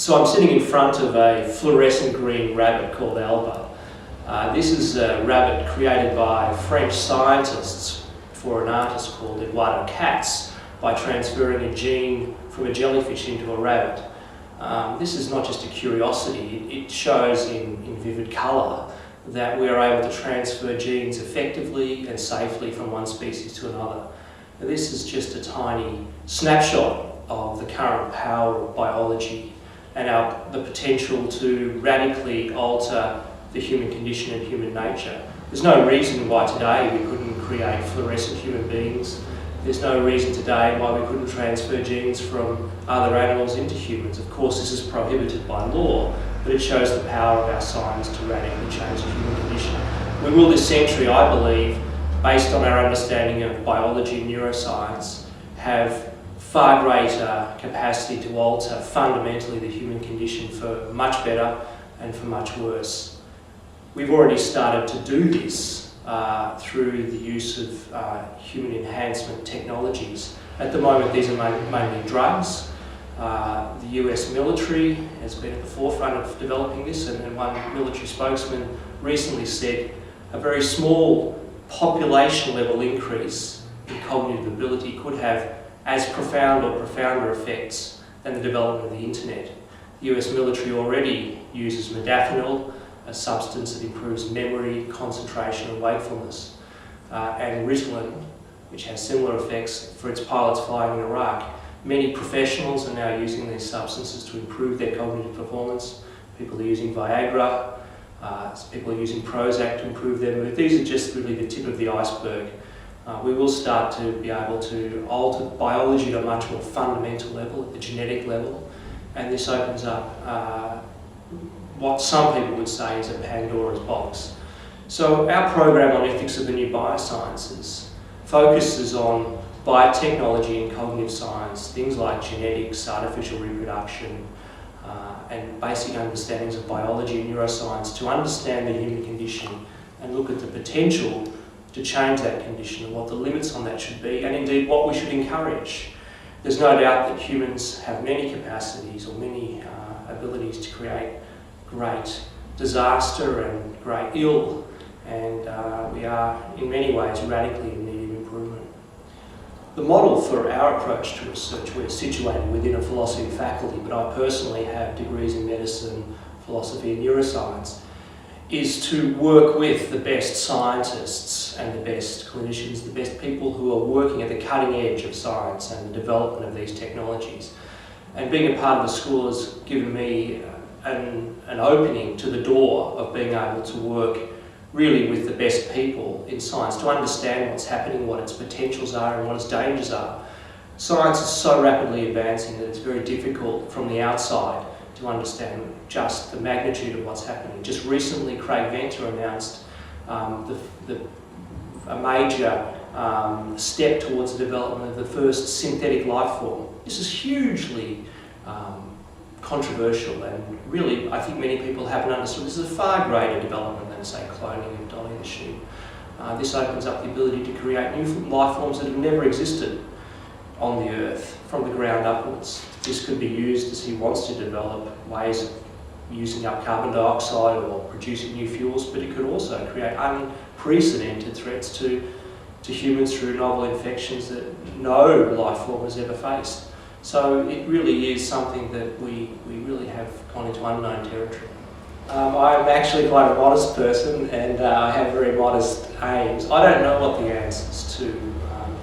So I'm sitting in front of a fluorescent green rabbit called Alba. This is a rabbit created by French scientists for an artist called Eduardo Katz by transferring a gene from a jellyfish into a rabbit. This is not just a curiosity, it shows in vivid colour that we are able to transfer genes effectively and safely from one species to another. Now, this is just a tiny snapshot of the current power of biology and the potential to radically alter the human condition and human nature. There's no reason why today we couldn't create fluorescent human beings. There's no reason today why we couldn't transfer genes from other animals into humans. Of course, this is prohibited by law, but it shows the power of our science to radically change the human condition. We will this century, I believe, based on our understanding of biology and neuroscience, have far greater capacity to alter fundamentally the human condition for much better and for much worse. We've already started to do this through the use of human enhancement technologies. At the moment, these are mainly drugs. The US military has been at the forefront of developing this, and one military spokesman recently said a very small population level increase in cognitive ability could have as profound or profounder effects than the development of the internet. The US military already uses modafinil, a substance that improves memory, concentration and wakefulness, and Ritalin, which has similar effects for its pilots flying in Iraq. Many professionals are now using these substances to improve their cognitive performance. People are using Viagra, people are using Prozac to improve their mood. These are just really the tip of the iceberg. We will start to be able to alter biology at a much more fundamental level, at the genetic level, and this opens up what some people would say is a Pandora's box. So our program on ethics of the new biosciences focuses on biotechnology and cognitive science, things like genetics, artificial reproduction, and basic understandings of biology and neuroscience to understand the human condition and look at the potential to change that condition and what the limits on that should be, and indeed what we should encourage. There's no doubt that humans have many capacities or many abilities to create great disaster and great ill, and we are in many ways radically in need of improvement. The model for our approach to research, we're situated within a philosophy faculty, but I personally have degrees in medicine, philosophy and neuroscience, is to work with the best scientists and the best clinicians, the best people who are working at the cutting edge of science and the development of these technologies. And being a part of the school has given me an opening to the door of being able to work really with the best people in science to understand what's happening, what its potentials are and what its dangers are. Science is so rapidly advancing that it's very difficult from the outside to understand just the magnitude of what's happening. Just recently, Craig Venter announced a major step towards the development of the first synthetic life form. This is hugely controversial, and really I think many people haven't understood this is a far greater development than, say, cloning of Dolly the sheep. This opens up the ability to create new life forms that have never existed on the earth from the ground upwards. This could be used, as he wants to develop, ways of using up carbon dioxide or producing new fuels, but it could also create unprecedented threats to humans through novel infections that no life form has ever faced. So it really is something that we really have gone into unknown territory. I'm actually quite a modest person, and I have very modest aims. I don't know what the answers to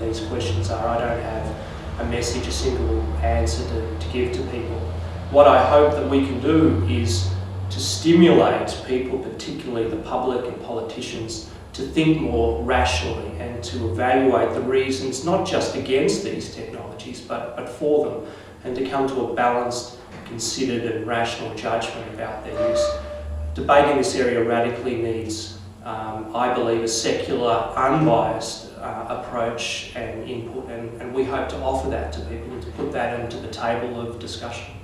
these questions are. I don't have a message, a single answer to give to people. What I hope that we can do is to stimulate people, particularly the public and politicians, to think more rationally and to evaluate the reasons, not just against these technologies, but for them, and to come to a balanced, considered and rational judgment about their use. Debate in this area radically needs, I believe, a secular, unbiased approach and input, and we hope to offer that to people and to put that into the table of discussion.